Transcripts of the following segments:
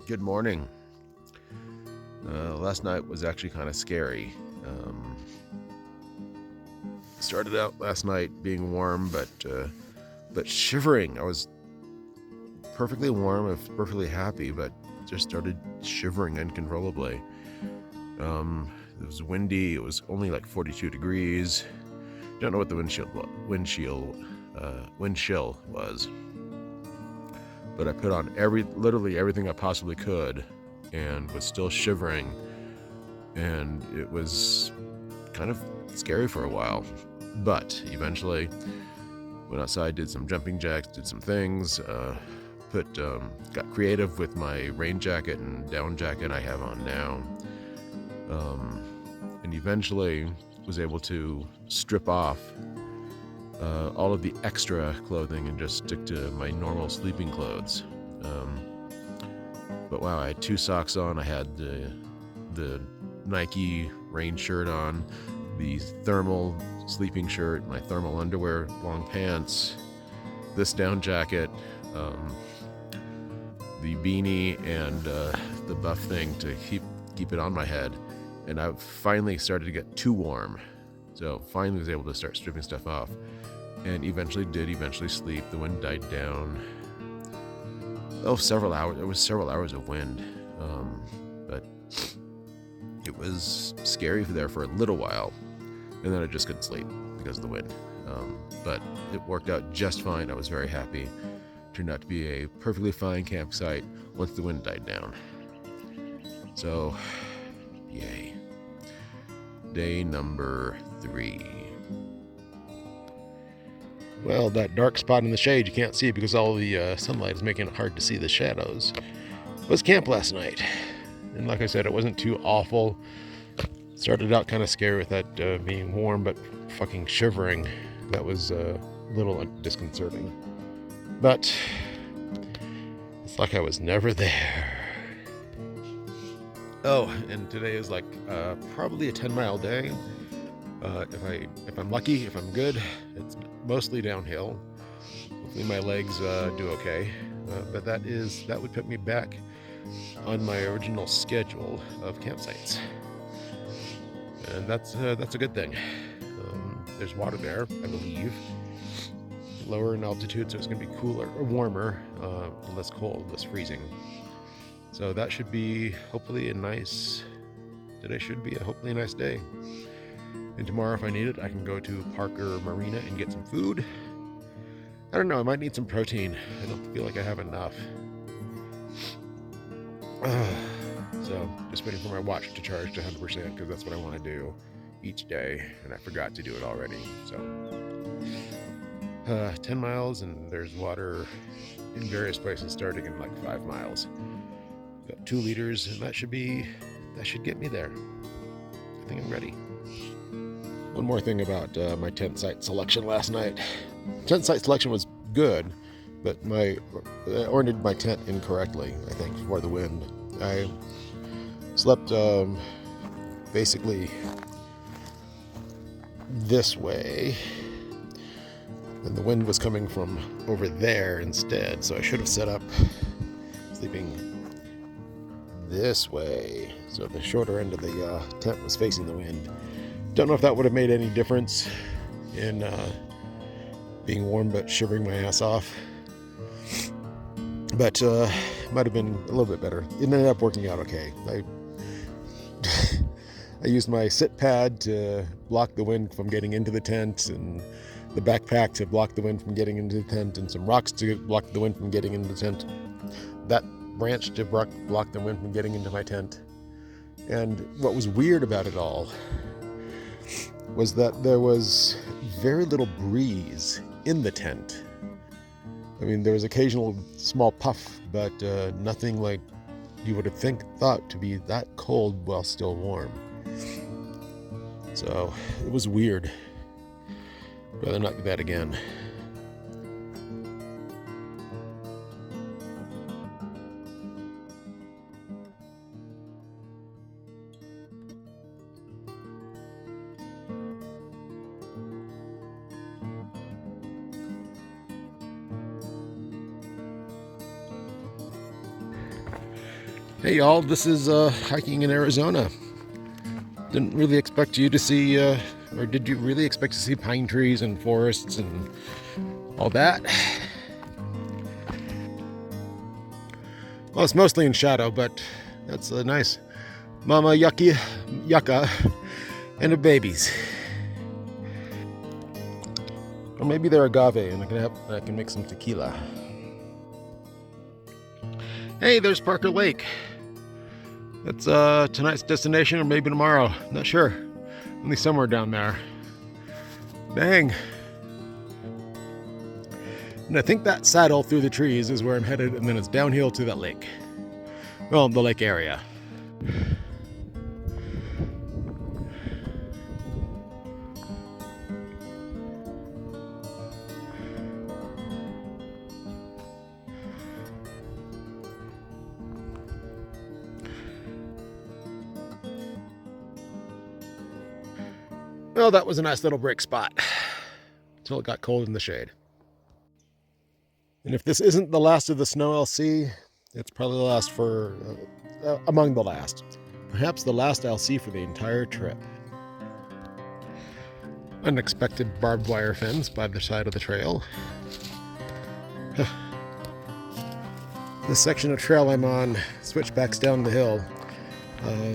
Good morning. Last night was actually kind of scary. Started out last night being warm, but shivering. I was perfectly warm, I was perfectly happy, but just started shivering uncontrollably. It was windy. It was only like 42 degrees. Don't know what the wind chill was, but I put on literally everything I possibly could, and was still shivering, and it was kind of scary for a while. But eventually went outside, did some jumping jacks, did some things, got creative with my rain jacket and down jacket I have on now, and eventually was able to strip off all of the extra clothing and just stick to my normal sleeping clothes. But wow, I had 2 socks on. I had the Nike rain shirt on, the thermal sleeping shirt, my thermal underwear, long pants, this down jacket, the beanie, and the buff thing to keep it on my head. And I finally started to get too warm, so finally was able to start stripping stuff off, and eventually sleep. The wind died down. Several hours. It was several hours of wind, but it was scary there for a little while, and then I just couldn't sleep because of the wind. But it worked out just fine. I was very happy. Turned out to be a perfectly fine campsite once the wind died down. So, yay. Day number 3. Well, that dark spot in the shade you can't see because all the sunlight is making it hard to see the shadows. It was camp last night, and like I said, it wasn't too awful. Started out kind of scary with that being warm, but fucking shivering. That was a little disconcerting. But it's like I was never there. Oh, and today is like probably a 10-mile day. If I'm lucky, if I'm good, it's mostly downhill. Hopefully my legs do okay. But that would put me back on my original schedule of campsites, and that's a good thing. There's water there, I believe. Lower in altitude, so it's going to be cooler or warmer, less cold, less freezing. So that should be hopefully a nice. Today should be hopefully a nice day. And tomorrow, if I need it, I can go to Parker Marina and get some food. I don't know, I might need some protein. I don't feel like I have enough. So, just waiting for my watch to charge to 100% because that's what I want to do each day, and I forgot to do it already. So, 10 miles, and there's water in various places starting in like 5 miles. Got 2 liters, and that should get me there. I think I'm ready. One more thing about my tent site selection last night. Tent site selection was good, but I ordered my tent incorrectly, I think, for the wind. I slept basically this way, and the wind was coming from over there instead, so I should have set up sleeping this way, so the shorter end of the tent was facing the wind. Don't know if that would have made any difference in being warm but shivering my ass off, but might have been a little bit better. It ended up working out okay. I used my sit pad to block the wind from getting into the tent, and the backpack to block the wind from getting into the tent, and some rocks to block the wind from getting into the tent. That branch to block the wind from getting into my tent. And what was weird about it all was that there was very little breeze in the tent. I mean, there was occasional small puff, but nothing like you would have thought to be that cold while still warm. So it was weird. Rather not do that again. Hey y'all, this is hiking in Arizona. Didn't really expect you to see, or did you really expect to see pine trees and forests and all that? Well, it's mostly in shadow, but that's a nice mama yucca and her babies. Or maybe they're agave and I can make some tequila. Hey, there's Parker Lake. That's tonight's destination, or maybe tomorrow. Not sure. Only somewhere down there. Dang. And I think that saddle through the trees is where I'm headed, and then it's downhill to that lake. Well, the lake area. Well, that was a nice little break spot until it got cold in the shade. And if this isn't the last of the Snow LC, it's probably the last for, among the last. Perhaps the last I'll see for the entire trip. Unexpected barbed wire fence by the side of the trail. This section of trail I'm on, switchbacks down the hill,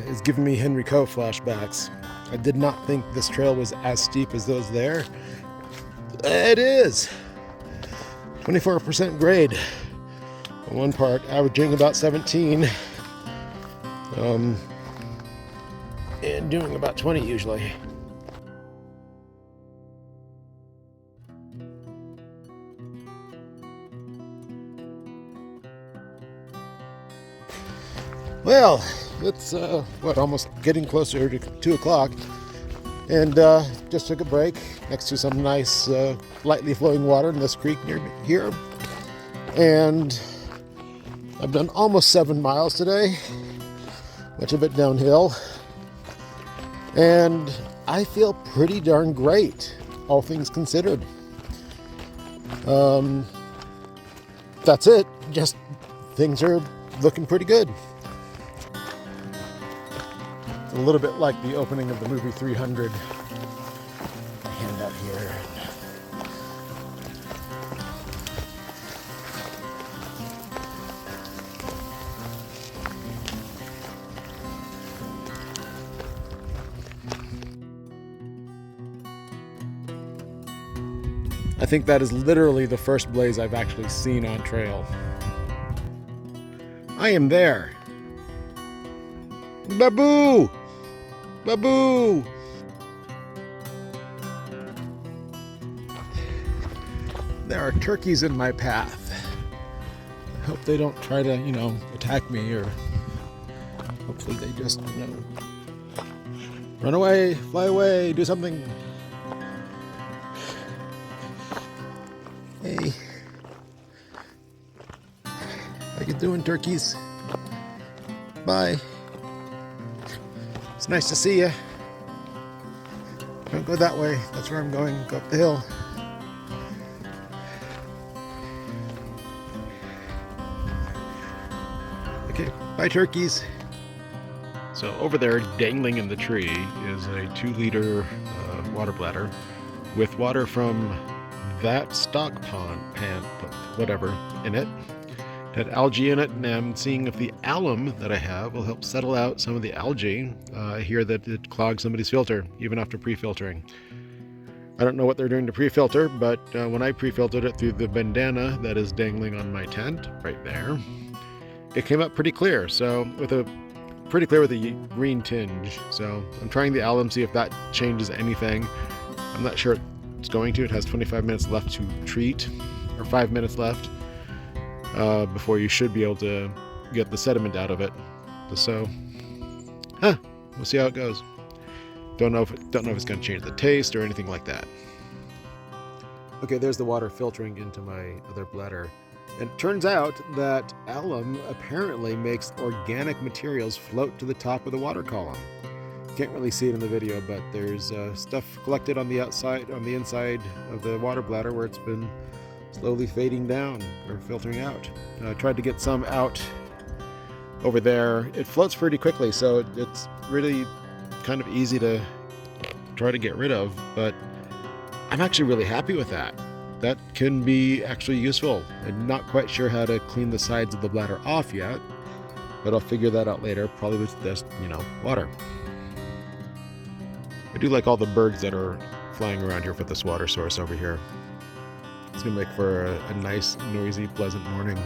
is giving me Henry Coe flashbacks. I did not think this trail was as steep as those there. It is! 24% grade on one part, averaging about 17. And doing about 20 usually. Well, it's almost getting closer to 2 o'clock, and just took a break next to some nice lightly flowing water in this creek near here, and I've done almost 7 miles today, much of it downhill, and I feel pretty darn great, all things considered. That's it, just things are looking pretty good. A little bit like the opening of the movie 300. Hand out here. I think that is literally the first blaze I've actually seen on trail. I am there. Baboo! Baboo! There are turkeys in my path. I hope they don't try to, attack me, or hopefully they just, run away, fly away, do something. Hey. How you doing, turkeys? Bye. It's nice to see you. Don't go that way. That's where I'm going. Go up the hill. Okay, bye turkeys. So over there, dangling in the tree, is a 2-liter water bladder with water from that stock pond, whatever, in it. It had algae in it, and I'm seeing if the alum that I have will help settle out some of the algae. I hear that it clogs somebody's filter, even after pre-filtering. I don't know what they're doing to pre-filter, but when I pre-filtered it through the bandana that is dangling on my tent, right there, it came up pretty clear. So pretty clear with a green tinge. So I'm trying the alum, see if that changes anything. I'm not sure it's going to. It has 25 minutes left to treat, or 5 minutes left. Before you should be able to get the sediment out of it. So, we'll see how it goes. Don't know if it's going to change the taste or anything like that. Okay, there's the water filtering into my other bladder. And it turns out that alum apparently makes organic materials float to the top of the water column. Can't really see it in the video, but there's stuff collected on the inside of the water bladder where it's been slowly fading down or filtering out. I tried to get some out over there, it floats pretty quickly, so it's really kind of easy to try to get rid of, but I'm actually really happy with that. That can be actually useful. I'm not quite sure how to clean the sides of the bladder off yet, but I'll figure that out later, probably with just, water. I do like all the birds that are flying around here for this water source over here. It's gonna make for a nice, noisy, pleasant morning.